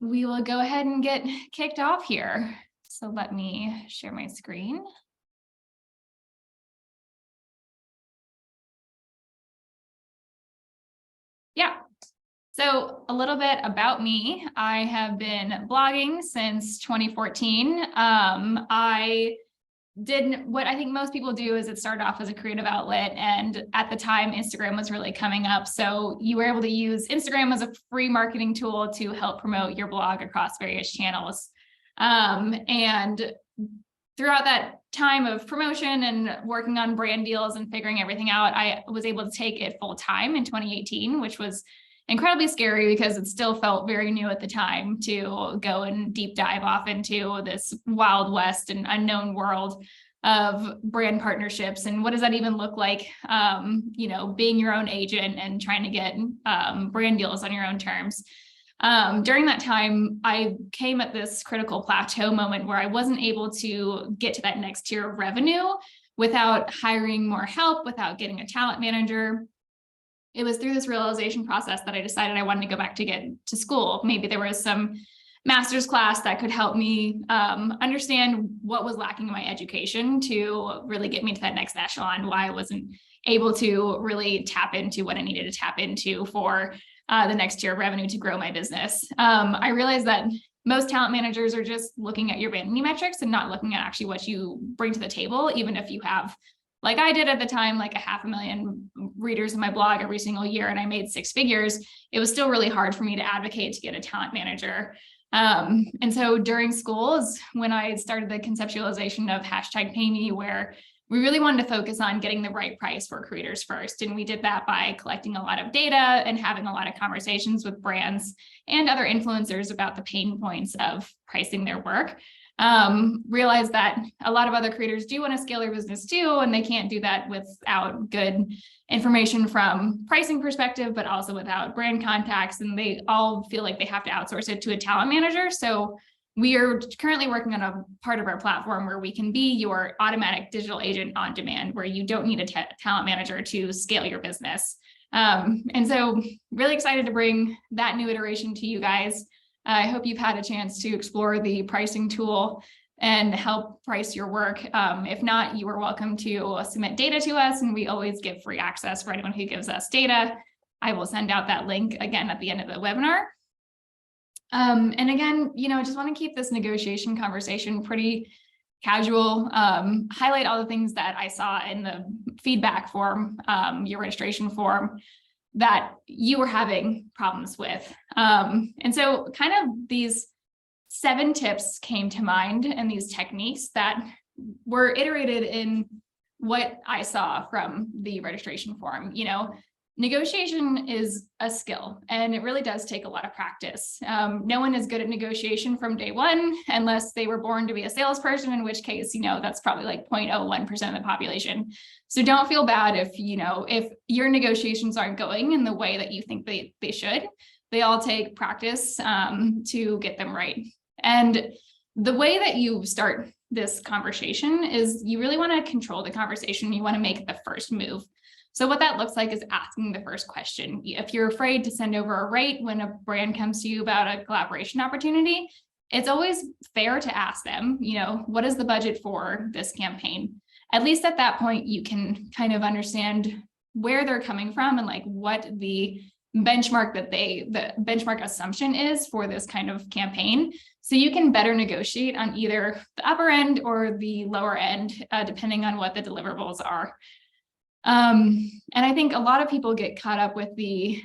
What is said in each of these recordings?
we will go ahead and get kicked off here. So let me share my screen. Yeah. So a little bit about me. I have been blogging since 2014. I did what I think most people do is it started off as a creative outlet. And at the time, Instagram was really coming up. So you were able to use Instagram as a free marketing tool to help promote your blog across various channels. And throughout that time of promotion and working on brand deals and figuring everything out, I was able to take it full time in 2018, which was incredibly scary because it still felt very new at the time to go and deep dive off into this wild west and unknown world of brand partnerships. And what does that even look like? Being your own agent and trying to get brand deals on your own terms. During that time, I came at this critical plateau moment where I wasn't able to get to that next tier of revenue without hiring more help, without getting a talent manager. It was through this realization process that I decided I wanted to go back to get to school. Maybe there was some master's class that could help me understand what was lacking in my education to really get me to that next echelon, why I wasn't able to really tap into what I needed to tap into for the next tier of revenue to grow my business. I realized that most talent managers are just looking at your vanity metrics and not looking at actually what you bring to the table, even if you have, like I did at the time, like 500,000 readers in my blog every single year, and I made 6 figures. It was still really hard for me to advocate to get a talent manager. And so during school is when I started the conceptualization of #PayMe, where we really wanted to focus on getting the right price for creators first. And we did that by collecting a lot of data and having a lot of conversations with brands and other influencers about the pain points of pricing their work. Realize that a lot of other creators do want to scale their business too, and they can't do that without good information from pricing perspective, but also without brand contacts, and they all feel like they have to outsource it to a talent manager. So we are currently working on a part of our platform where we can be your automatic digital agent on demand, where you don't need a talent manager to scale your business. And so really excited to bring that new iteration to you guys. I hope you've had a chance to explore the pricing tool and help price your work. If not, you are welcome to submit data to us, and we always give free access for anyone who gives us data. I will send out that link again at the end of the webinar. And again, just want to keep this negotiation conversation pretty casual, highlight all the things that I saw in the feedback form, your registration form, that you were having problems with. And so kind of these 7 tips came to mind, and these techniques that were iterated in what I saw from the registration form. Negotiation is a skill, and it really does take a lot of practice. No one is good at negotiation from day one, unless they were born to be a salesperson, in which case, that's probably like 0.01% of the population. So don't feel bad if your negotiations aren't going in the way that you think they should. They all take practice to get them right. And the way that you start this conversation is you really want to control the conversation. You want to make the first move. So what that looks like is asking the first question. If you're afraid to send over a rate when a brand comes to you about a collaboration opportunity, it's always fair to ask them, what is the budget for this campaign? At least at that point, you can kind of understand where they're coming from and like what the benchmark assumption is for this kind of campaign. So you can better negotiate on either the upper end or the lower end, depending on what the deliverables are. And I think a lot of people get caught up with the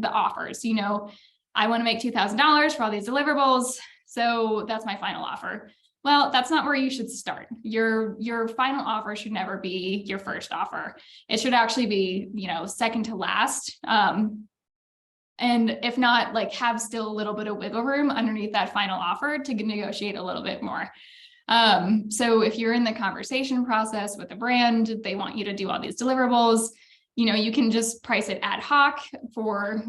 offers. I want to make $2,000 for all these deliverables, so that's my final offer. Well, that's not where you should start. Your final offer should never be your first offer. It should actually be, second to last. And if not, like have still a little bit of wiggle room underneath that final offer to negotiate a little bit more. So if you're in the conversation process with a brand, they want you to do all these deliverables, you can just price it ad hoc for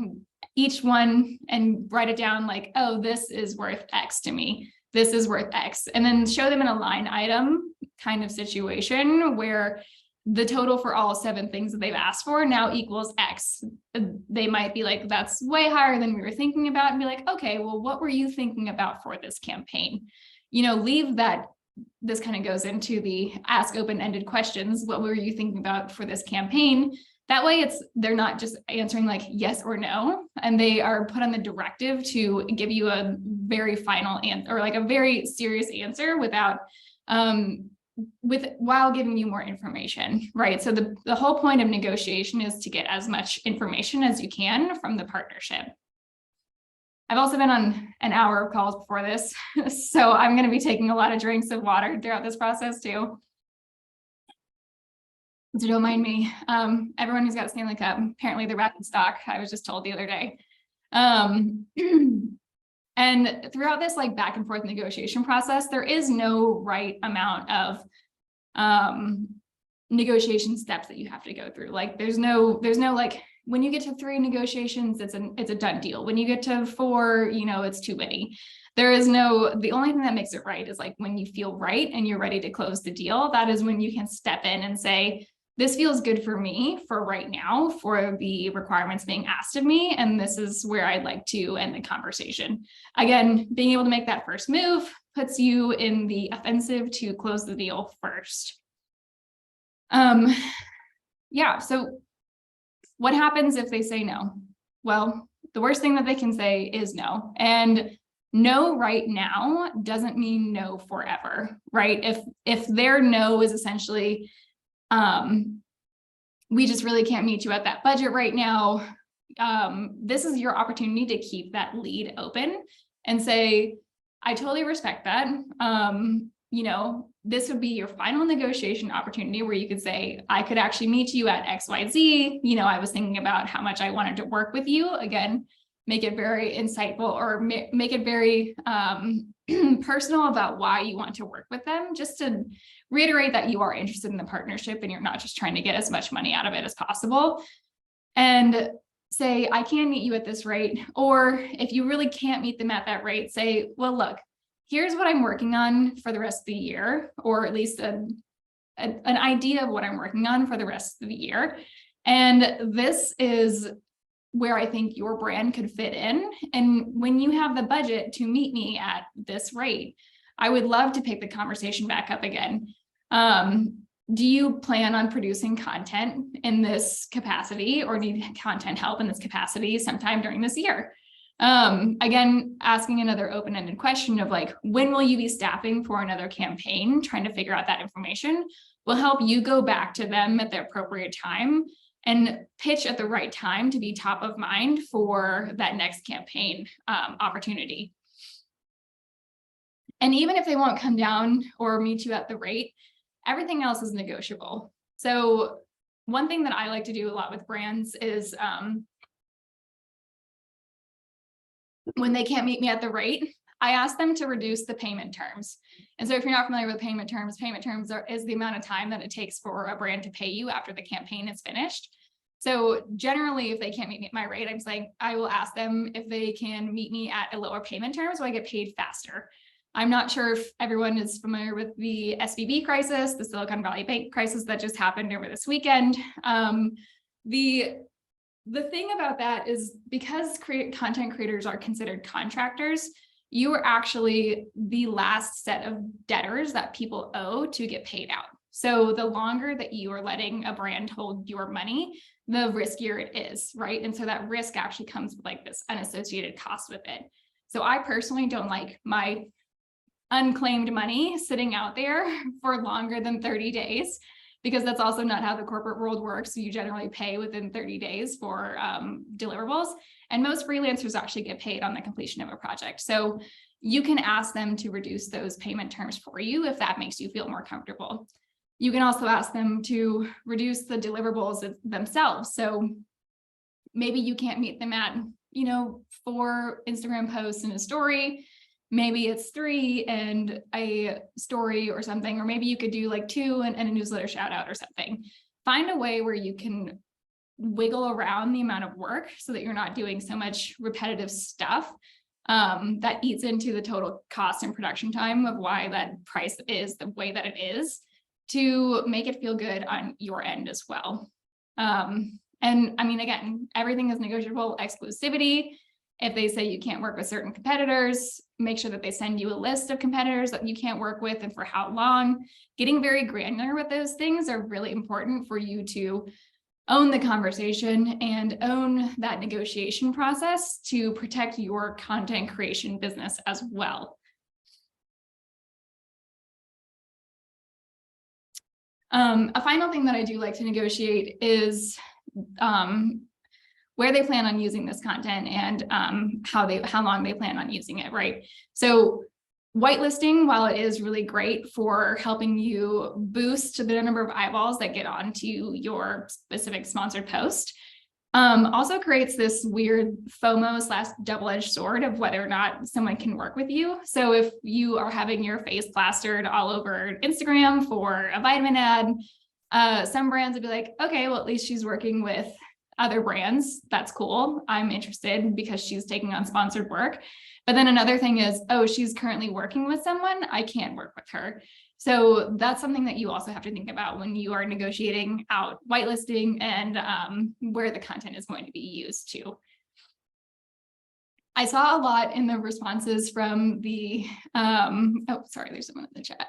each one and write it down like, oh, this is worth X to me. This is worth X. And then show them in a line item kind of situation where the total for all 7 things that they've asked for now equals X. They might be like, that's way higher than we were thinking about, and be like, okay, well, what were you thinking about for this campaign? Leave that. This kind of goes into the ask open-ended questions. What were you thinking about for this campaign? That way they're not just answering like yes or no, and they are put on the directive to give you a very final answer, or like a very serious answer without, while giving you more information, right? So the whole point of negotiation is to get as much information as you can from the partnership. I've also been on an hour of calls before this, so I'm going to be taking a lot of drinks of water throughout this process too. So don't mind me. Everyone who's got a Stanley Cup, apparently they're back in stock. I was just told the other day. And throughout this like back and forth negotiation process, there is no right amount of negotiation steps that you have to go through. Like there's no like, when you get to 3 negotiations, it's a done deal. When you get to 4, it's too many. The only thing that makes it right is like when you feel right and you're ready to close the deal, that is when you can step in and say, this feels good for me for right now for the requirements being asked of me. And this is where I'd like to end the conversation. Again, being able to make that first move puts you in the offensive to close the deal first. Yeah, so what happens if they say no? Well, the worst thing that they can say is no. And no right now doesn't mean no forever, right? If their no is essentially, we just really can't meet you at that budget right now, this is your opportunity to keep that lead open and say, I totally respect that. This would be your final negotiation opportunity where you could say, I could actually meet you at XYZ. I was thinking about how much I wanted to work with you. Again, make it very insightful, or make it very personal about why you want to work with them, just to reiterate that you are interested in the partnership and you're not just trying to get as much money out of it as possible. And say, I can meet you at this rate. Or if you really can't meet them at that rate, say, well, look, here's what I'm working on for the rest of the year, or at least an idea of what I'm working on for the rest of the year. And this is where I think your brand could fit in. And when you have the budget to meet me at this rate, I would love to pick the conversation back up again. Do you plan on producing content in this capacity, or need content help in this capacity sometime during this year? Again, asking another open-ended question of like, when will you be staffing for another campaign? Trying to figure out that information will help you go back to them at the appropriate time and pitch at the right time to be top of mind for that next campaign opportunity. And even if they won't come down or meet you at the rate, everything else is negotiable. So one thing that I like to do a lot with brands is when they can't meet me at the rate, I ask them to reduce the payment terms. And so if you're not familiar with payment terms is the amount of time that it takes for a brand to pay you after the campaign is finished. So generally, if they can't meet me at my rate, I'm saying I will ask them if they can meet me at a lower payment term so I get paid faster. I'm not sure if everyone is familiar with the SVB crisis, the Silicon Valley Bank crisis that just happened over this weekend. The thing about that is because content creators are considered contractors, you are actually the last set of debtors that people owe to get paid out. So the longer that you are letting a brand hold your money, the riskier it is, right? And so that risk actually comes with like this unassociated cost with it. So I personally don't like my unclaimed money sitting out there for longer than 30 days, because that's also not how the corporate world works. So you generally pay within 30 days for deliverables. And most freelancers actually get paid on the completion of a project. So you can ask them to reduce those payment terms for you if that makes you feel more comfortable. You can also ask them to reduce the deliverables themselves. So maybe you can't meet them at, 4 Instagram posts and a story. Maybe it's 3 and a story or something, or maybe you could do like 2 and a newsletter shout out or something. Find a way where you can wiggle around the amount of work so that you're not doing so much repetitive stuff that eats into the total cost and production time of why that price is the way that it is. to make it feel good on your end as well. And I mean, again, everything is negotiable. Exclusivity. If they say you can't work with certain competitors, make sure that they send you a list of competitors that you can't work with and for how long. Getting very granular with those things are really important for you to own the conversation and own that negotiation process to protect your content creation business as well. A final thing that I do like to negotiate is where they plan on using this content and how long they plan on using it, right? So whitelisting, while it is really great for helping you boost the number of eyeballs that get onto your specific sponsored post, also creates this weird FOMO / double-edged sword of whether or not someone can work with you. So if you are having your face plastered all over Instagram for a vitamin ad, some brands would be like, okay, well, at least she's working with other brands. That's cool. I'm interested because she's taking on sponsored work. But then another thing is, oh, she's currently working with someone. I can't work with her. So that's something that you also have to think about when you are negotiating out whitelisting and where the content is going to be used to. I saw a lot in the responses from the, oh, sorry, there's someone in the chat.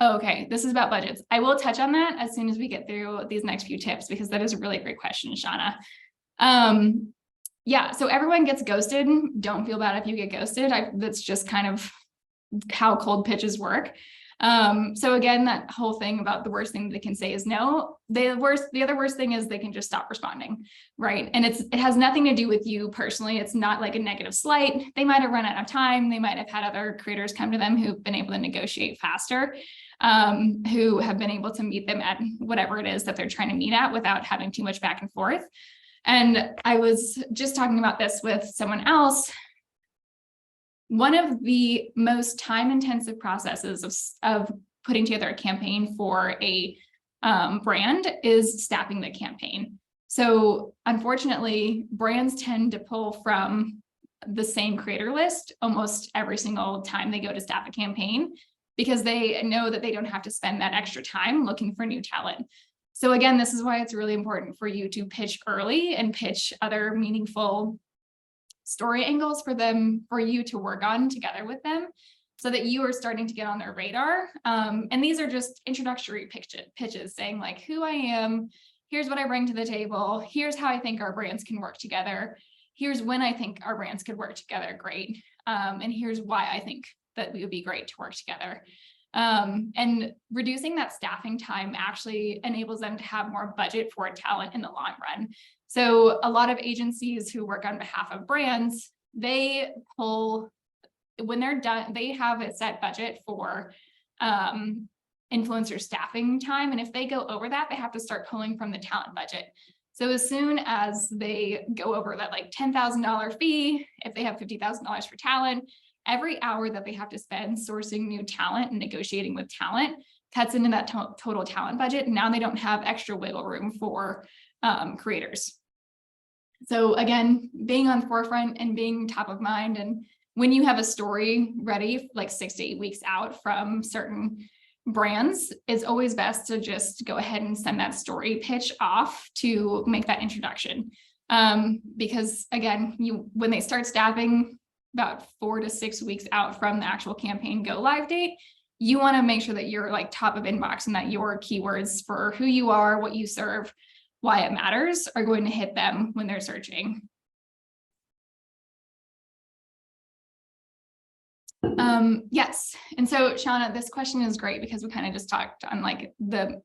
Okay, this is about budgets. I will touch on that as soon as we get through these next few tips, because that is a really great question, Shauna. Yeah, so everyone gets ghosted. Don't feel bad if you get ghosted. That's just kind of how cold pitches work. So again, that whole thing about the worst thing they can say is no. The other worst thing is they can just stop responding, right? And it has nothing to do with you personally. It's not like a negative slight. They might have run out of time. They might have had other creators come to them who've been able to negotiate faster, who have been able to meet them at whatever it is that they're trying to meet at without having too much back and forth. And I was just talking about this with someone else. One of the most time-intensive processes of putting together a campaign for a brand is staffing the campaign. So unfortunately, brands tend to pull from the same creator list almost every single time they go to staff a campaign, because they know that they don't have to spend that extra time looking for new talent. So again, this is why it's really important for you to pitch early and pitch other meaningful story angles for you to work on together with them, so that you are starting to get on their radar. And these are just introductory pitches saying like who I am, here's what I bring to the table, here's how I think our brands can work together, here's when I think our brands could work together great, and here's why I think that we would be great to work together. And reducing that staffing time actually enables them to have more budget for talent in the long run. So a lot of agencies who work on behalf of brands, they pull, when they're done, they have a set budget for influencer staffing time. And if they go over that, they have to start pulling from the talent budget. So as soon as they go over that like $10,000 fee, if they have $50,000 for talent, every hour that they have to spend sourcing new talent and negotiating with talent cuts into that total talent budget. And now they don't have extra wiggle room for creators. So again, being on the forefront and being top of mind, and when you have a story ready, like 6 to 8 weeks out from certain brands, it's always best to just go ahead and send that story pitch off to make that introduction. Because again, when they start staffing about 4 to 6 weeks out from the actual campaign go live date, you want to make sure that you're like top of inbox and that your keywords for who you are, what you serve, why it matters are going to hit them when they're searching. Yes. And so Shauna, this question is great because we kind of just talked on like the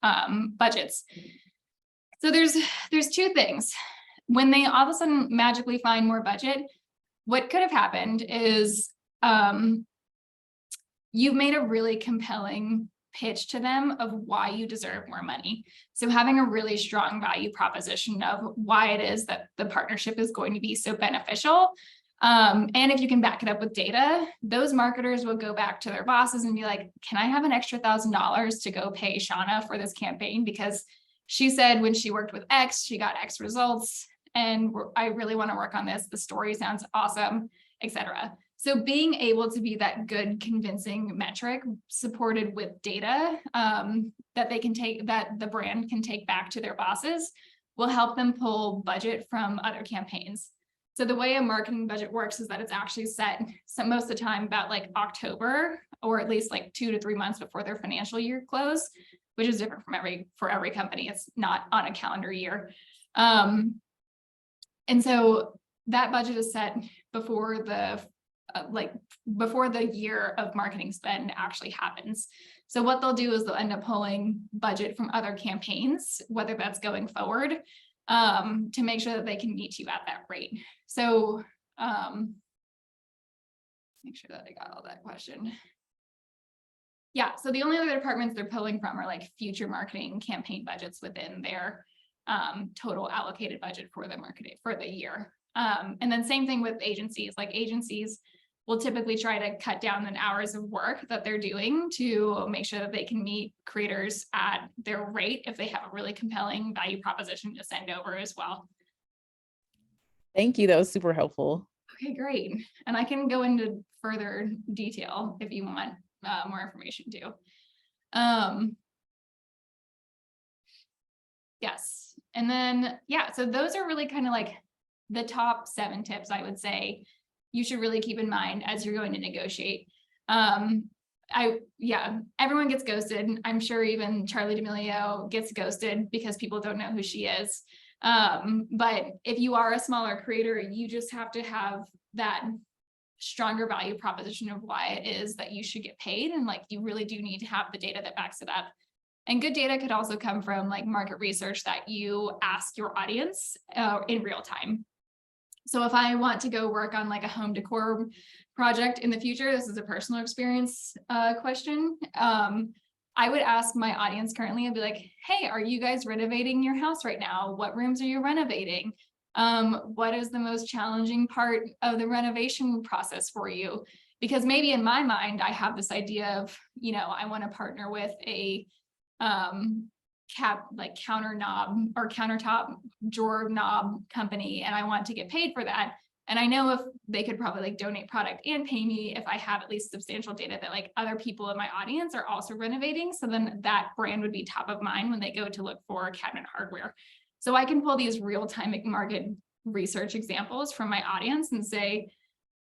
budgets. So there's two things. When they all of a sudden magically find more budget, what could have happened is you've made a really compelling pitch to them of why you deserve more money. So having a really strong value proposition of why it is that the partnership is going to be so beneficial. And if you can back it up with data, those marketers will go back to their bosses and be like, can I have an extra $1,000 to go pay Shauna for this campaign? Because she said when she worked with X, she got X results. and I really want to work on this. The story sounds awesome, etc. So being able to be that good, convincing metric supported with data that they can take, that the brand can take back to their bosses, will help them pull budget from other campaigns. So the way a marketing budget works is that it's actually set, so most of the time about like October, or at least like 2 to 3 months before their financial year close, which is different for every company. It's not on a calendar year. And so that budget is set before the before the year of marketing spend actually happens. So what they'll do is they'll end up pulling budget from other campaigns, whether that's going forward, to make sure that they can meet you at that rate. So make sure that I got all that question. Yeah, so the only other departments they're pulling from are like future marketing campaign budgets within their total allocated budget for the marketing for the year. And then same thing with agencies. Like agencies will typically try to cut down the hours of work that they're doing to make sure that they can meet creators at their rate if they have a really compelling value proposition to send over as well. Thank you. That was super helpful. Okay, great. And I can go into further detail if you want more information too. Yes. And then, yeah, so those are really kind of like the top 7 tips I would say you should really keep in mind as you're going to negotiate. Everyone gets ghosted. I'm sure even Charli D'Amelio gets ghosted because people don't know who she is. But if you are a smaller creator, you just have to have that stronger value proposition of why it is that you should get paid. And like, you really do need to have the data that backs it up. And good data could also come from like market research that you ask your audience in real time. So if I want to go work on like a home decor project in the future, this is a personal experience question. I would ask my audience currently, I'd be like, hey, are you guys renovating your house right now? What rooms are you renovating? What is the most challenging part of the renovation process for you? Because maybe in my mind, I have this idea of, you know, I want to partner with a counter knob or countertop drawer knob company, and I want to get paid for that. And I know if they could probably like donate product and pay me if I have at least substantial data that like other people in my audience are also renovating. So then that brand would be top of mind when they go to look for cabinet hardware. So I can pull these real-time market research examples from my audience and say,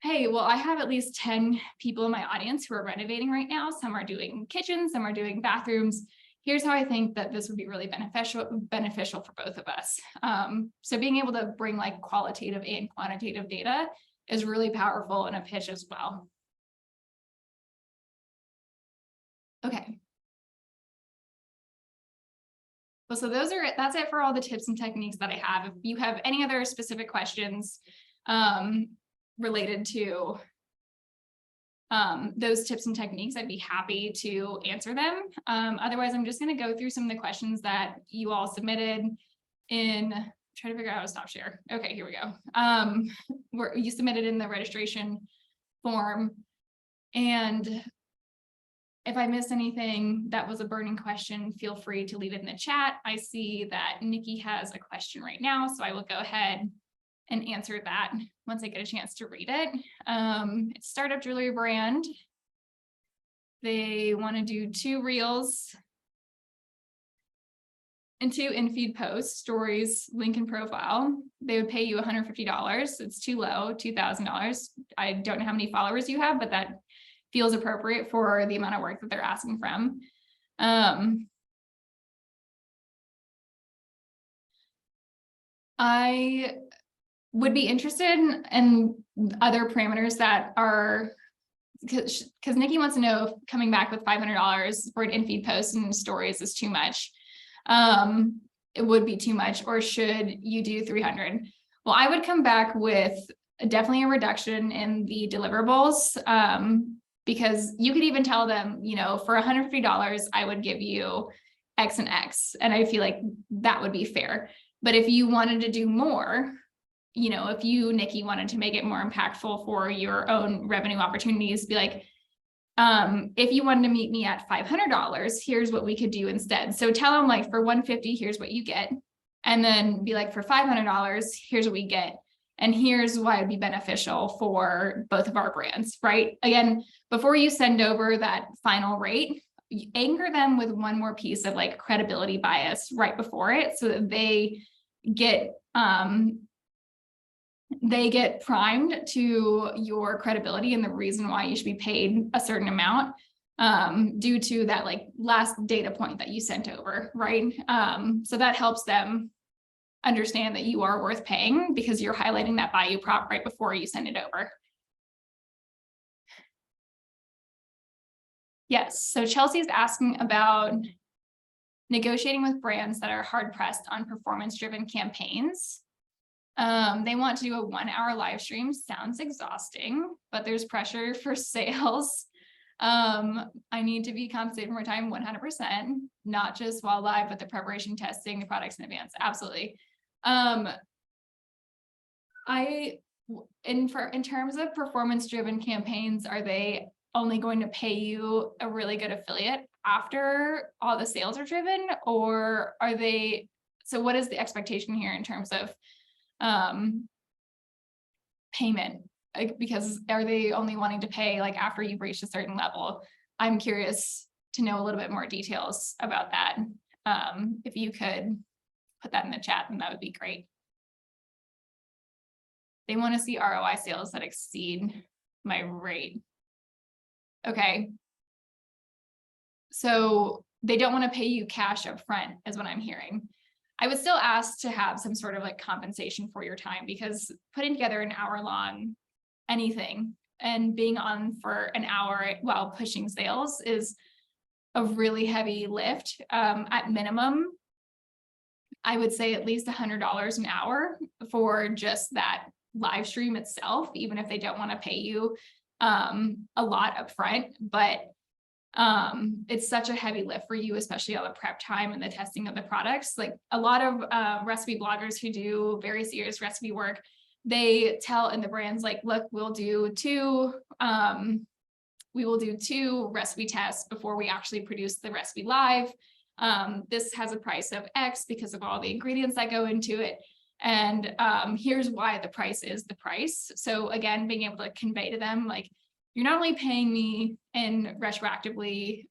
hey, well, I have at least 10 people in my audience who are renovating right now. Some are doing kitchens, some are doing bathrooms. Here's how I think that this would be really beneficial for both of us. So being able to bring like qualitative and quantitative data is really powerful in a pitch as well. Okay. Well, so that's it for all the tips and techniques that I have. If you have any other specific questions related to those tips and techniques, I'd be happy to answer them. Otherwise, I'm just going to go through some of the questions that you all submitted in, try to figure out how to stop share. Okay, here we go. You submitted in the registration form. And if I missed anything that was a burning question, feel free to leave it in the chat. I see that Nikki has a question right now, so I will go ahead and answer that once I get a chance to read it. It's startup jewelry brand. They want to do 2 reels and 2 in-feed posts, stories, link and profile. They would pay you $150. It's too low, $2,000. I don't know how many followers you have, but that feels appropriate for the amount of work that they're asking from. I would be interested in other parameters that are, because Nikki wants to know if coming back with $500 for an in-feed post and stories is too much. It would be too much, or should you do 300? Well, I would come back with definitely a reduction in the deliverables, because you could even tell them, you know, for $150, I would give you X and X. And I feel like that would be fair. But if you wanted to do more, you know, if you, Nikki, wanted to make it more impactful for your own revenue opportunities, be like, if you wanted to meet me at $500, here's what we could do instead. So tell them like for $150, here's what you get. and then be like, for $500, here's what we get. And here's why it'd be beneficial for both of our brands, right? Again, before you send over that final rate, you anchor them with one more piece of like credibility bias right before it, so that they get primed to your credibility and the reason why you should be paid a certain amount, due to that like last data point that you sent over, right? So that helps them understand that you are worth paying because you're highlighting that value prop right before you send it over. Yes, so Chelsea's asking about negotiating with brands that are hard pressed on performance-driven campaigns. They want to do a 1-hour live stream. Sounds exhausting, but there's pressure for sales. I need to be compensated for my time 100%, not just while live, but the preparation, testing the products in advance. Absolutely. In terms of performance-driven campaigns, are they only going to pay you a really good affiliate after all the sales are driven, or are they? So what is the expectation here in terms of payment? Because are they only wanting to pay like after you've reached a certain level? I'm curious to know a little bit more details about that. If you could put that in the chat, then that would be great. They want to see ROI sales that exceed my rate. Okay. So they don't want to pay you cash up front, is what I'm hearing. I would still ask to have some sort of like compensation for your time, because putting together an hour-long anything and being on for an hour while pushing sales is a really heavy lift. At minimum, I would say at least $100 an hour for just that live stream itself, even if they don't want to pay you a lot upfront. But it's such a heavy lift for you, especially all the prep time and the testing of the products. Like a lot of recipe bloggers who do very serious recipe work, they tell in the brands like, look, we will do two recipe tests before we actually produce the recipe live. This has a price of X because of all the ingredients that go into it. And here's why the price is the price. So again, being able to convey to them, like, you're not only paying me in retroactively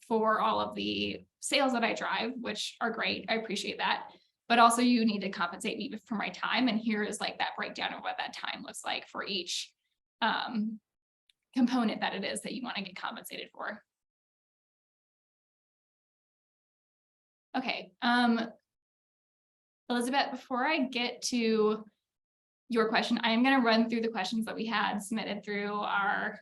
for all of the sales that I drive, which are great, I appreciate that, but also you need to compensate me for my time. And here is like that breakdown of what that time looks like for each component that it is that you want to get compensated for. Okay, Elizabeth, before I get to your question, I am going to run through the questions that we had submitted through our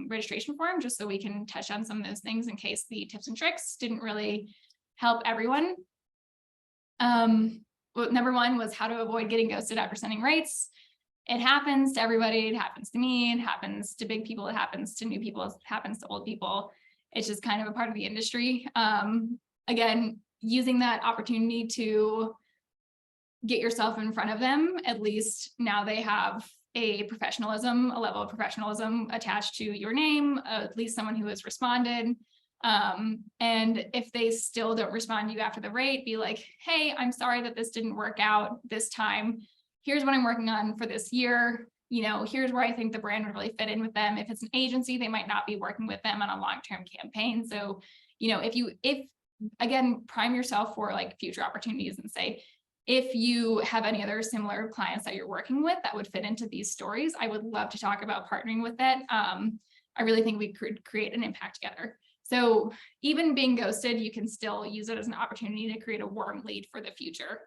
registration form, just so we can touch on some of those things in case the tips and tricks didn't really help everyone. Well, number one was how to avoid getting ghosted after sending rates. It happens to everybody. It happens to me. It happens to big people. It happens to new people. It happens to old people. It's just kind of a part of the industry. Again, using that opportunity to get yourself in front of them, at least now they have a level of professionalism attached to your name, at least someone who has responded. And if they still don't respond to you after the rate, be like, hey, I'm sorry that this didn't work out this time. Here's what I'm working on for this year. You know, here's where I think the brand would really fit in with them. If it's an agency, they might not be working with them on a long-term campaign. So, you know, if again, prime yourself for like future opportunities and say, if you have any other similar clients that you're working with that would fit into these stories, I would love to talk about partnering with that. I really think we could create an impact together. So even being ghosted, you can still use it as an opportunity to create a warm lead for the future.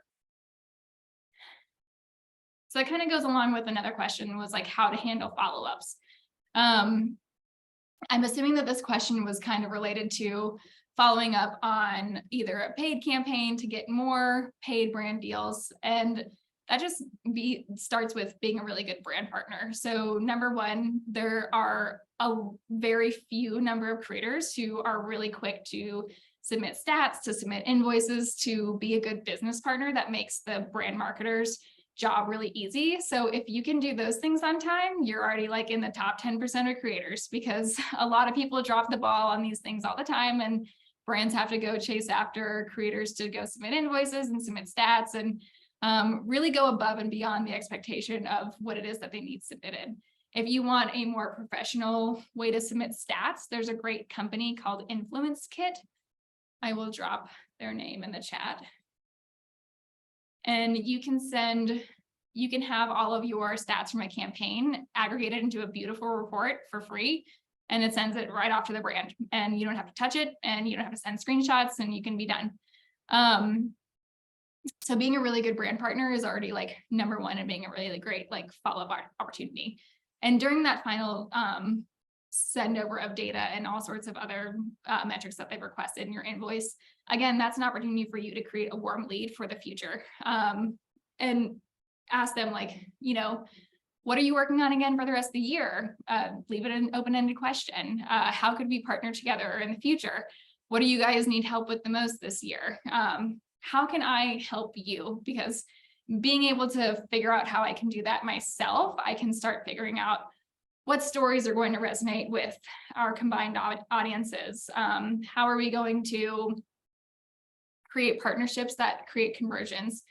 So that kind of goes along with another question, was like how to handle follow-ups. I'm assuming that this question was kind of related to following up on either a paid campaign to get more paid brand deals. And that just starts with being a really good brand partner. So number one, there are a very few number of creators who are really quick to submit stats, to submit invoices, to be a good business partner that makes the brand marketer's job really easy. So if you can do those things on time, you're already like in the top 10% of creators, because a lot of people drop the ball on these things all the time. And brands have to go chase after creators to go submit invoices and submit stats and really go above and beyond the expectation of what it is that they need submitted. If you want a more professional way to submit stats, there's a great company called Influence Kit. I will drop their name in the chat. And you can have all of your stats from a campaign aggregated into a beautiful report for free. And it sends it right off to the brand, and you don't have to touch it, and you don't have to send screenshots, and you can be done. So being a really good brand partner is already like number one, and being a really great like follow-up opportunity. And during that final send over of data and all sorts of other metrics that they've requested in your invoice, again, that's an opportunity for you to create a warm lead for the future. And ask them, like, you know, what are you working on again for the rest of the year? Leave it an open-ended question. How could we partner together in the future? What do you guys need help with the most this year? How can I help you? Because being able to figure out how I can do that myself, I can start figuring out what stories are going to resonate with our combined audiences. How are we going to create partnerships that create conversions?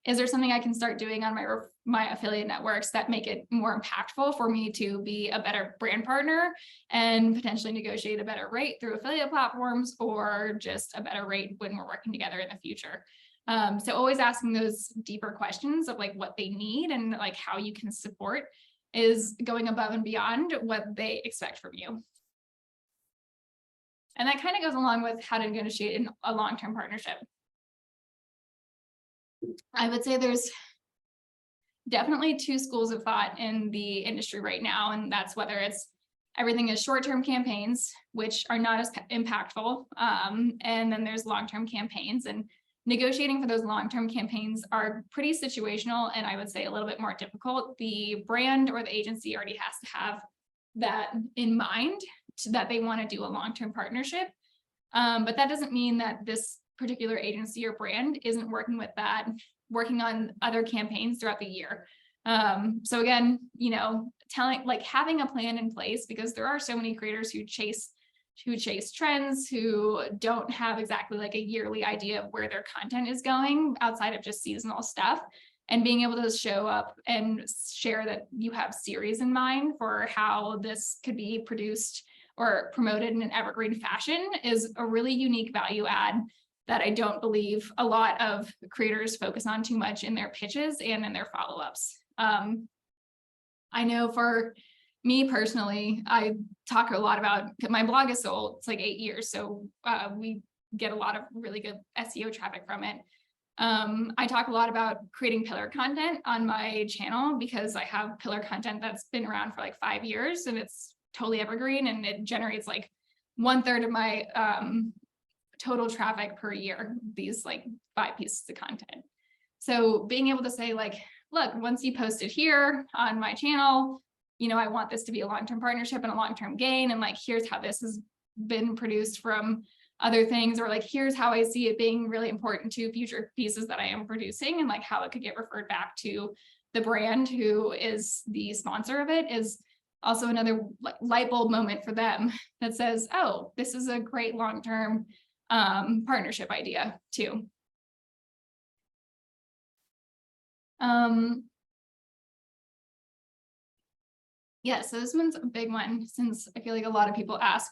Is there something I can start doing on my affiliate networks that make it more impactful for me to be a better brand partner and potentially negotiate a better rate through affiliate platforms, or just a better rate when we're working together in the future? So always asking those deeper questions of like what they need and like how you can support is going above and beyond what they expect from you. And that kind of goes along with how to negotiate in a long-term partnership. I would say there's definitely two schools of thought in the industry right now, and that's whether it's everything is short-term campaigns, which are not as impactful, and then there's long-term campaigns, and negotiating for those long-term campaigns are pretty situational, and I would say a little bit more difficult. The brand or the agency already has to have that in mind, that they want to do a long-term partnership, but that doesn't mean that this particular agency or brand isn't working with that, working on other campaigns throughout the year. So again, you know, having a plan in place, because there are so many creators who chase trends, who don't have exactly like a yearly idea of where their content is going outside of just seasonal stuff, and being able to show up and share that you have series in mind for how this could be produced or promoted in an evergreen fashion is a really unique value add that I don't believe a lot of creators focus on too much in their pitches and in their follow-ups. I know for me personally, I talk a lot about, my blog is sold, it's like 8 years, so we get a lot of really good SEO traffic from it. I talk a lot about creating pillar content on my channel, because I have pillar content that's been around for like 5 years, and it's totally evergreen, and it generates like 1/3 of my total traffic per year, these like 5 pieces of content. So being able to say like, look, once you post it here on my channel, you know, I want this to be a long-term partnership and a long-term gain. And like, here's how this has been produced from other things, or like, here's how I see it being really important to future pieces that I am producing, and like how it could get referred back to the brand who is the sponsor of it, is also another like light bulb moment for them that says, oh, this is a great long-term partnership idea too. Yeah, so this one's a big one, since I feel like a lot of people ask,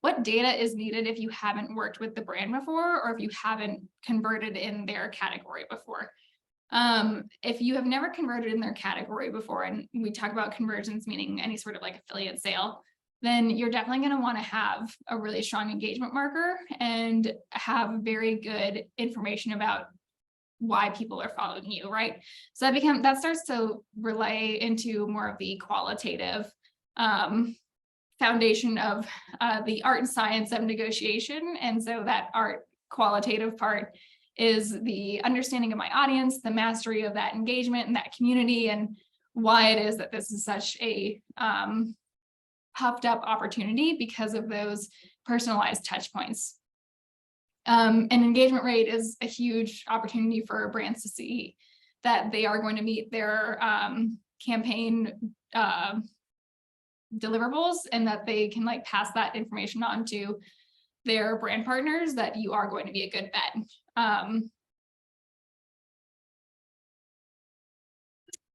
what data is needed if you haven't worked with the brand before, or if you haven't converted in their category before? If you have never converted in their category before, and we talk about conversions meaning any sort of like affiliate sale, then you're definitely going to want to have a really strong engagement marker and have very good information about why people are following you, right? So that starts to relay into more of the qualitative foundation of the art and science of negotiation. And so that qualitative part is the understanding of my audience, the mastery of that engagement and that community, and why it is that this is such a puffed up opportunity because of those personalized touch points. And engagement rate is a huge opportunity for brands to see that they are going to meet their campaign deliverables, and that they can like pass that information on to their brand partners, that you are going to be a good bet.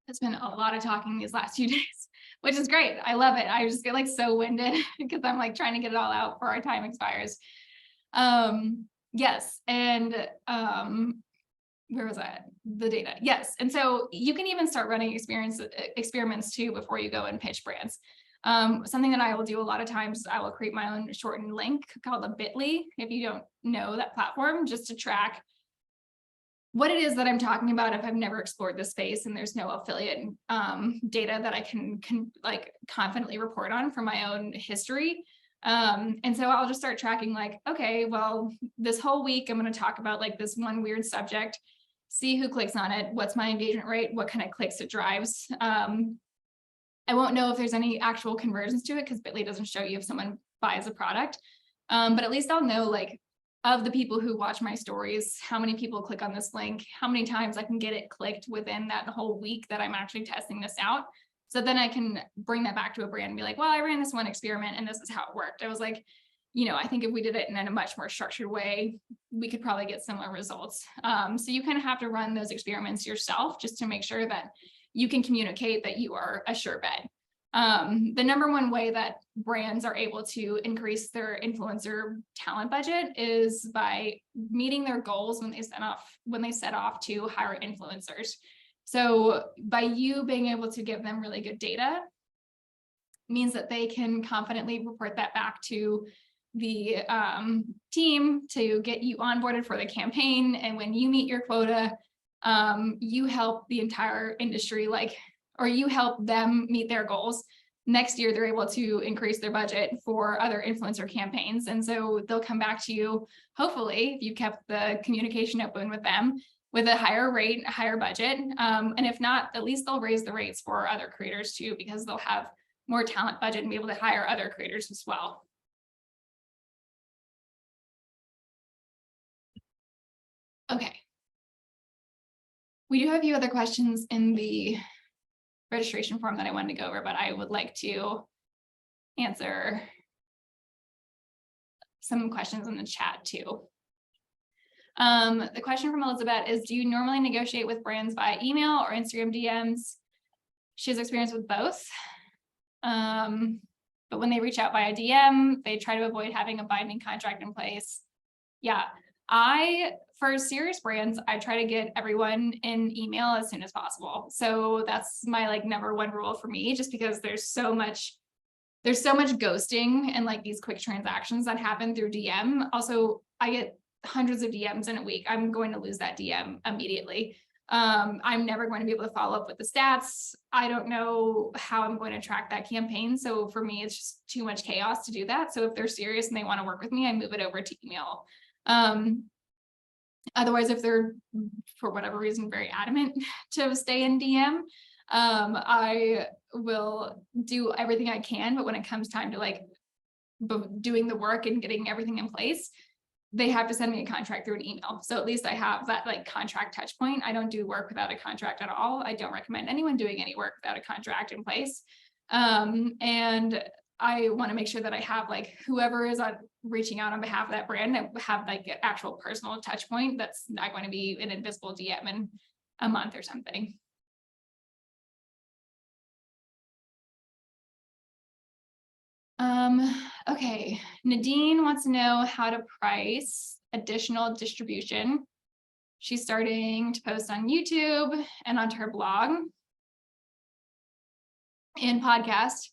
It's been a lot of talking these last few days, which is great. I love it. I just get like so winded because I'm like trying to get it all out before our time expires. Yes. And where was that? The data. Yes. And so you can even start running experiments too before you go and pitch brands. Something that I will do a lot of times, I will create my own shortened link called a bit.ly, if you don't know that platform, just to track what it is that I'm talking about if I've never explored the space and there's no affiliate data that I can like confidently report on from my own history. And so I'll just start tracking like, okay, well, this whole week I'm going to talk about like this one weird subject, see who clicks on it, what's my engagement rate, what kind of clicks it drives. I won't know if there's any actual conversions to it because Bitly doesn't show you if someone buys a product. But at least I'll know like of the people who watch my stories, how many people click on this link, how many times I can get it clicked within that whole week that I'm actually testing this out. So then I can bring that back to a brand and be like, well, I ran this one experiment and this is how it worked. I was like, you know, I think if we did it in a much more structured way, we could probably get similar results. So you kind of have to run those experiments yourself just to make sure that you can communicate that you are a sure bet. The number one way that brands are able to increase their influencer talent budget is by meeting their goals when they set off to hire influencers. So by you being able to give them really good data means that they can confidently report that back to the team to get you onboarded for the campaign. And when you meet your quota, you help the entire industry, or you help them meet their goals. Next year, they're able to increase their budget for other influencer campaigns. And so they'll come back to you, hopefully, if you kept the communication open with them, with a higher rate, a higher budget. And if not, at least they'll raise the rates for other creators too, because they'll have more talent budget and be able to hire other creators as well. Okay. We do have a few other questions in the registration form that I wanted to go over, but I would like to answer some questions in the chat too. The question from Elizabeth is, do you normally negotiate with brands via email or Instagram DMs? She has experience with both. But when they reach out via DM, they try to avoid having a binding contract in place. Yeah, for serious brands, I try to get everyone in email as soon as possible. So that's my number one rule for me, just because there's so much ghosting and these quick transactions that happen through DM. Also, I get hundreds of DMs in a week. I'm going to lose that DM immediately. I'm never going to be able to follow up with the stats. I don't know how I'm going to track that campaign. So for me, it's just too much chaos to do that. So if they're serious and they want to work with me, I move it over to email. Otherwise, if they're, for whatever reason, very adamant to stay in DM, I will do everything I can. But when it comes time to doing the work and getting everything in place, they have to send me a contract through an email. So at least I have that contract touch point. I don't do work without a contract at all. I don't recommend anyone doing any work without a contract in place. And I want to make sure that I have whoever is reaching out on behalf of that brand, that have an actual personal touch point. That's not going to be an invisible DM in a month or something. Okay, Nadine wants to know how to price additional distribution. She's starting to post on YouTube and onto her blog and podcast.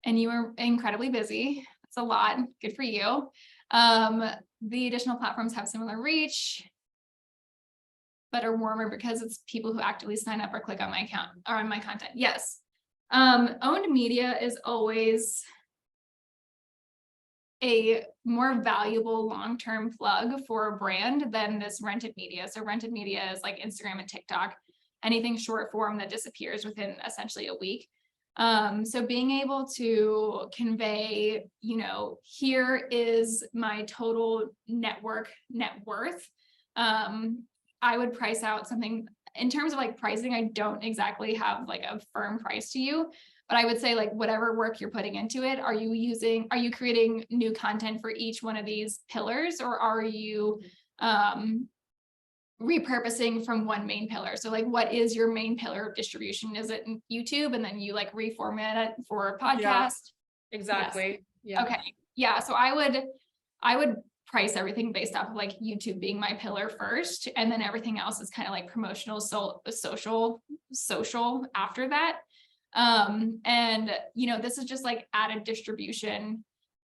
And you are incredibly busy. That's a lot. Good for you. The additional platforms have similar reach, but are warmer because it's people who actively sign up or click on my account or on my content. Yes. Owned media is always a more valuable long-term plug for a brand than this rented media. So rented media is like Instagram and TikTok, anything short form that disappears within essentially a week. So being able to convey, here is my total network net worth. I would price out something in terms of pricing. I don't exactly have a firm price to you, but But I would say like whatever work you're putting into it, are you creating new content for each one of these pillars, or are you repurposing from one main pillar? So like, what is your main pillar of distribution? Is it YouTube, and then you like reformat it for a podcast? Yeah, exactly. Yes. Yeah. Okay. Yeah. So I would price everything based off of like YouTube being my pillar first, and then everything else is kind of like promotional, social after that. And this is just like added distribution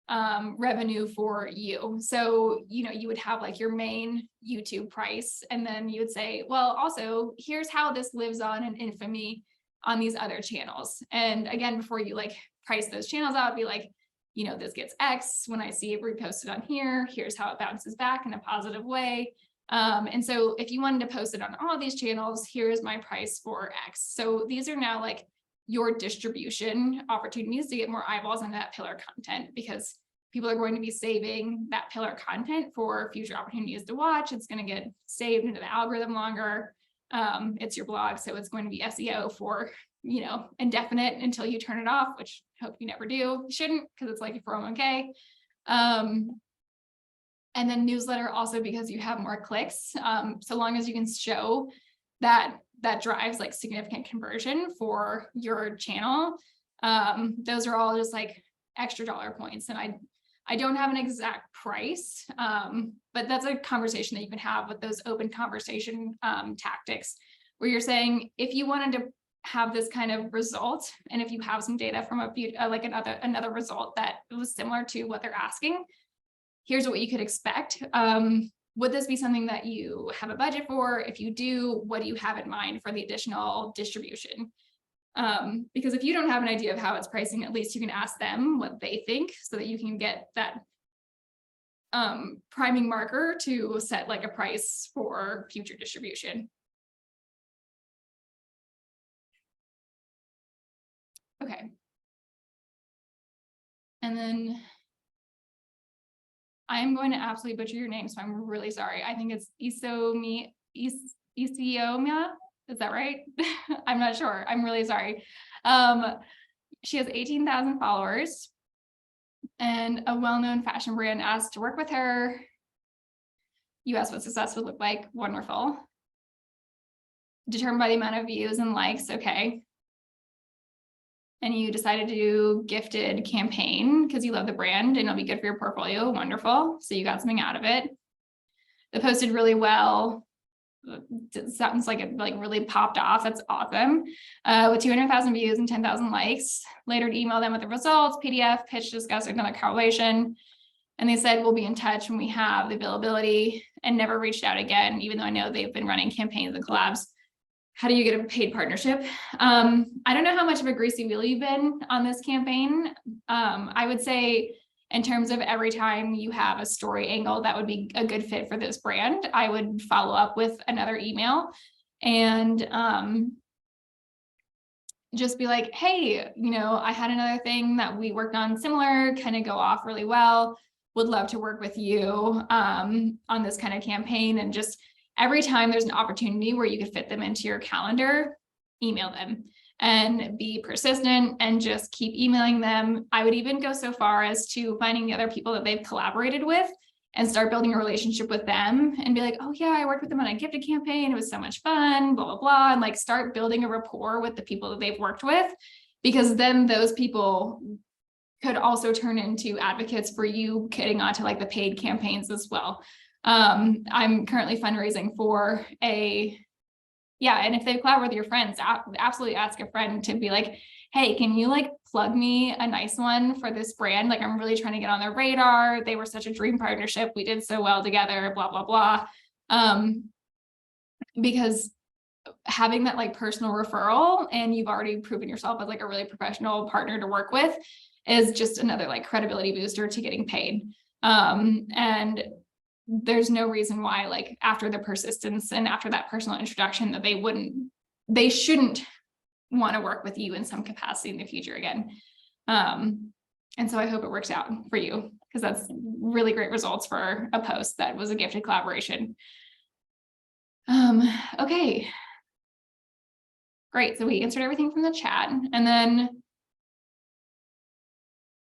revenue for you. So, you would have like your main YouTube price, and then you would say, well, also here's how this lives on in infamy on these other channels. And again, before you like price those channels out, be like, this gets X when I see it reposted on here, here's how it bounces back in a positive way. And so if you wanted to post it on all of these channels, here's my price for X. So these are now like your distribution opportunities to get more eyeballs on that pillar content, because people are going to be saving that pillar content for future opportunities to watch. It's going to get saved into the algorithm longer. It's your blog, so it's going to be SEO for, indefinite until you turn it off, which I hope you never do. You shouldn't, because it's like your 401k. And then newsletter also, because you have more clicks. So long as you can show that drives like significant conversion for your channel. Those are all just like extra dollar points. And I don't have an exact price, but that's a conversation that you can have with those open conversation tactics, where you're saying, if you wanted to have this kind of result, and if you have some data from another result that was similar to what they're asking, here's what you could expect. Would this be something that you have a budget for? If you do, what do you have in mind for the additional distribution? Because if you don't have an idea of how it's pricing, at least you can ask them what they think, so that you can get that priming marker to set like a price for future distribution. Okay. And then I'm going to absolutely butcher your name, so I'm really sorry. I think it's Isiomia. Is that right? I'm not sure. I'm really sorry. She has 18,000 followers, and a well-known fashion brand asked to work with her. You asked what success would look like. Wonderful. Determined by the amount of views and likes. Okay. And you decided to do gifted campaign because you love the brand and it'll be good for your portfolio. Wonderful. So you got something out of it. It posted really well. It sounds like it like really popped off. That's awesome. With 200,000 views and 10,000 likes. Later to email them with the results, PDF, pitch, discuss another correlation. And they said, we'll be in touch when we have the availability, and never reached out again, even though I know they've been running campaigns and collabs. How do you get a paid partnership? I don't know how much of a greasy wheel you've been on this campaign. I would say in terms of every time you have a story angle that would be a good fit for this brand, I would follow up with another email and just be like, hey, I had another thing that we worked on similar, kind of go off really well. Would love to work with you on this kind of campaign. And just every time there's an opportunity where you could fit them into your calendar, email them and be persistent and just keep emailing them. I would even go so far as to finding the other people that they've collaborated with and start building a relationship with them and be like, oh yeah, I worked with them on a gifted campaign. It was so much fun, blah, blah, blah. And like start building a rapport with the people that they've worked with, because then those people could also turn into advocates for you getting onto like the paid campaigns as well. I'm currently fundraising for and if they collaborate with your friends, absolutely ask a friend to be like, hey, can you like plug me a nice one for this brand? Like, I'm really trying to get on their radar. They were such a dream partnership. We did so well together, blah, blah, blah. Because having that like personal referral, and you've already proven yourself as like a really professional partner to work with, is just another like credibility booster to getting paid. And there's no reason why, like after the persistence and after that personal introduction, that they shouldn't want to work with you in some capacity in the future again. And so I hope it works out for you, because that's really great results for a post that was a gifted collaboration. Okay. Great. So we answered everything from the chat, and then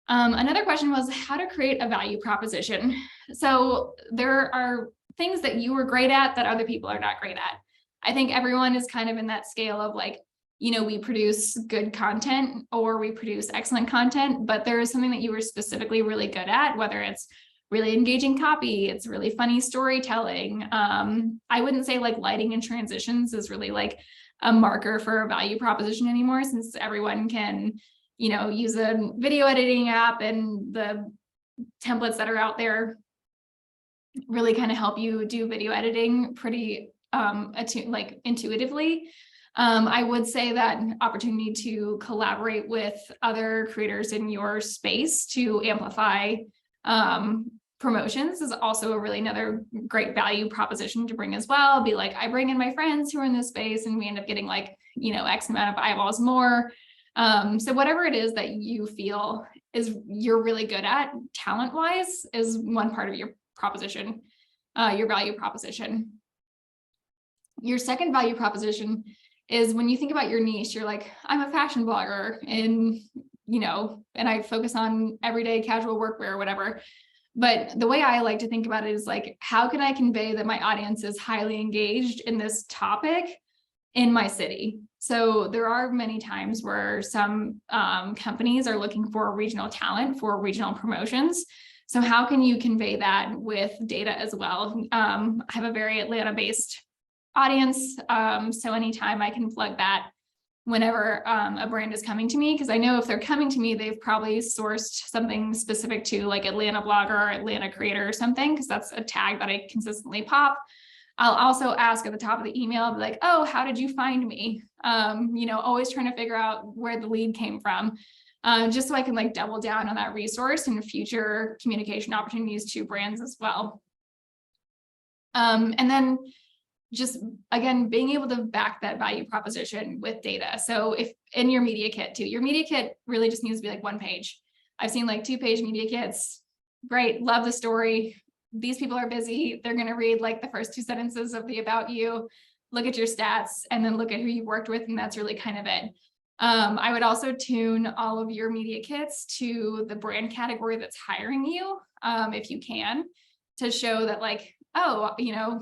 Another question was how to create a value proposition. So there are things that you were great at that other people are not great at. I think everyone is kind of in that scale of like, we produce good content or we produce excellent content, but there is something that you were specifically really good at, whether it's really engaging copy, it's really funny storytelling. I wouldn't say like lighting and transitions is really like a marker for a value proposition anymore, since everyone can, use a video editing app, and the templates that are out there really kind of help you do video editing pretty like intuitively. I would say that opportunity to collaborate with other creators in your space to amplify promotions is also a really another great value proposition to bring as well. Be like, I bring in my friends who are in this space and we end up getting like, X amount of eyeballs more. So whatever it is that you feel is you're really good at talent wise is one part of your proposition, your value proposition. Your second value proposition is when you think about your niche, you're like, I'm a fashion blogger and, and I focus on everyday casual workwear or whatever. But the way I like to think about it is like, how can I convey that my audience is highly engaged in this topic in my city? So there are many times where some companies are looking for regional talent for regional promotions. So how can you convey that with data as well? I have a very Atlanta-based audience. So anytime I can plug that whenever a brand is coming to me, because I know if they're coming to me, they've probably sourced something specific to like Atlanta blogger or Atlanta creator or something, because that's a tag that I consistently pop. I'll also ask at the top of the email, like, oh, how did you find me? Always trying to figure out where the lead came from, just so I can like double down on that resource in future communication opportunities to brands as well. And then just, again, being able to back that value proposition with data. So if in your media kit too, your media kit really just needs to be like 1 page. I've seen like 2-page media kits. Great. Love the story. These people are busy. They're going to read like the first 2 sentences of the about you, look at your stats, and then look at who you've worked with. And that's really kind of it. I would also tune all of your media kits to the brand category that's hiring you, if you can, to show that like, oh,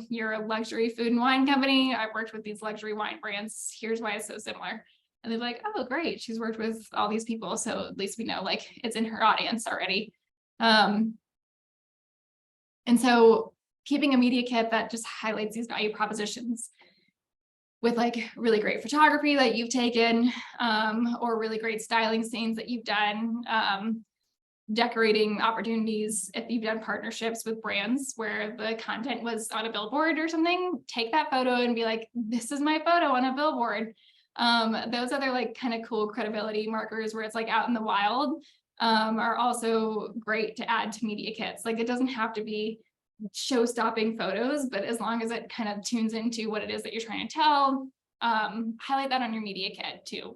you're a luxury food and wine company. I've worked with these luxury wine brands. Here's why it's so similar. And they're like, oh, great. She's worked with all these people. So at least we know like it's in her audience already. And so keeping a media kit that just highlights these value propositions with like really great photography that you've taken, or really great styling scenes that you've done, decorating opportunities. If you've done partnerships with brands where the content was on a billboard or something, take that photo and be like, this is my photo on a billboard. Those other like kind of cool credibility markers where it's like out in the wild, are also great to add to media kits. Like it doesn't have to be show-stopping photos, but as long as it kind of tunes into what it is that you're trying to tell, highlight that on your media kit too.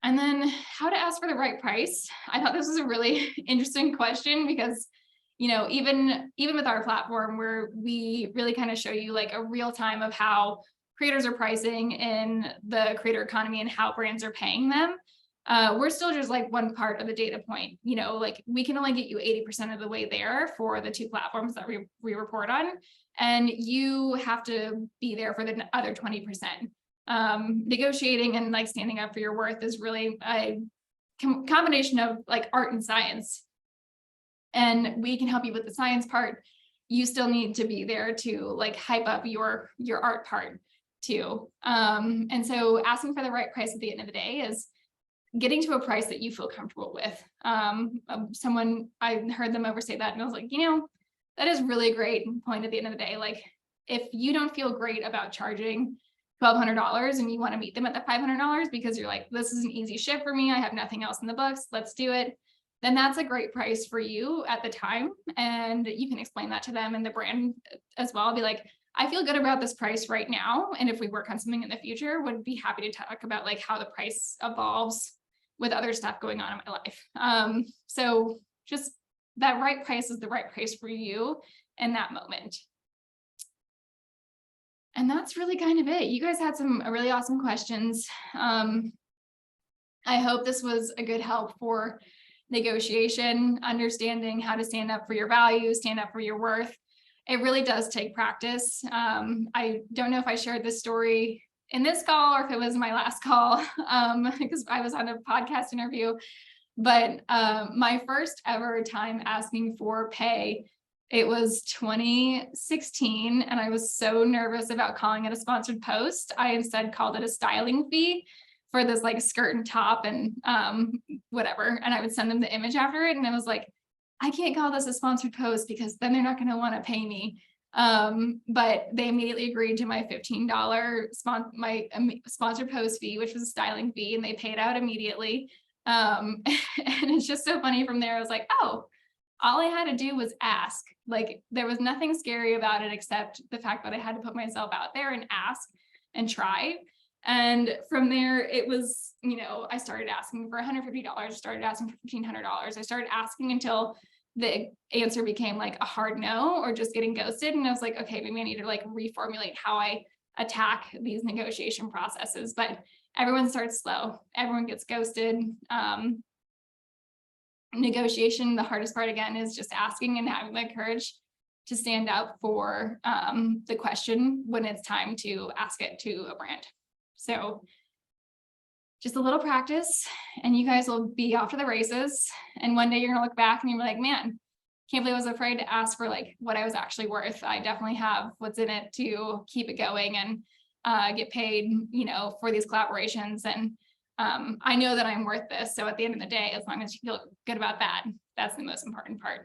And then how to ask for the right price. I thought this was a really interesting question because, even with our platform where we really kind of show you like a real time of how creators are pricing in the creator economy and how brands are paying them, we're still just like one part of the data point. Like we can only get you 80% of the way there for the 2 platforms that we report on, and you have to be there for the other 20%. Negotiating and like standing up for your worth is really a combination of like art and science, and we can help you with the science part. You still need to be there to like hype up your art part too. And so asking for the right price at the end of the day is getting to a price that you feel comfortable with. Someone, I heard them overstate that and I was like, that is really a great point at the end of the day. Like if you don't feel great about charging $1,200 and you want to meet them at the $500 because you're like, this is an easy shift for me, I have nothing else in the books, let's do it, then that's a great price for you at the time. And you can explain that to them and the brand as well. Be like, I feel good about this price right now, and if we work on something in the future, would be happy to talk about like how the price evolves with other stuff going on in my life. So just that right price is the right price for you in that moment. And that's really kind of it. You guys had some really awesome questions. I hope this was a good help for negotiation, understanding how to stand up for your values, stand up for your worth. It really does take practice. I don't know if I shared this story in this call or if it was my last call, because I was on a podcast interview. But my first ever time asking for pay, it was 2016, and I was so nervous about calling it a sponsored post. I instead called it a styling fee for this like skirt and top and whatever. And I would send them the image after it. And I was like, I can't call this a sponsored post because then they're not going to want to pay me. But they immediately agreed to my $15 sponsored post fee, which was a styling fee, and they paid out immediately. And it's just so funny from there. I was like, oh, all I had to do was ask. Like, there was nothing scary about it except the fact that I had to put myself out there and ask and try. And from there, it was, I started asking for $150, started asking for $1,500. I started asking until the answer became like a hard no or just getting ghosted. And I was like, okay, maybe I need to like reformulate how I attack these negotiation processes. But everyone starts slow. Everyone gets ghosted. Negotiation, the hardest part again is just asking and having the courage to stand up for the question when it's time to ask it to a brand. So just a little practice and you guys will be off to the races. And one day you're gonna look back and you're like, man, can't believe I was afraid to ask for like what I was actually worth. I definitely have what's in it to keep it going and get paid, for these collaborations. And I know that I'm worth this. So at the end of the day, as long as you feel good about that, that's the most important part.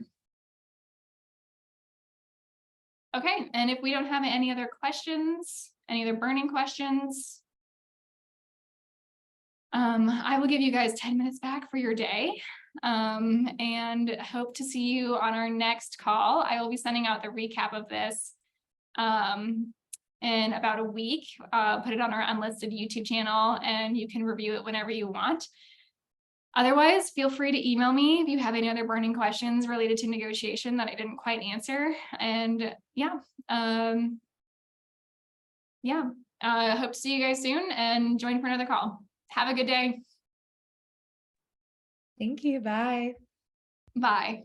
Okay, and if we don't have any other questions, any other burning questions, I will give you guys 10 minutes back for your day, and hope to see you on our next call. I will be sending out the recap of this in about a week. Put it on our unlisted YouTube channel and you can review it whenever you want. Otherwise, feel free to email me if you have any other burning questions related to negotiation that I didn't quite answer. And hope to see you guys soon and join for another call. Have a good day. Thank you. Bye. Bye.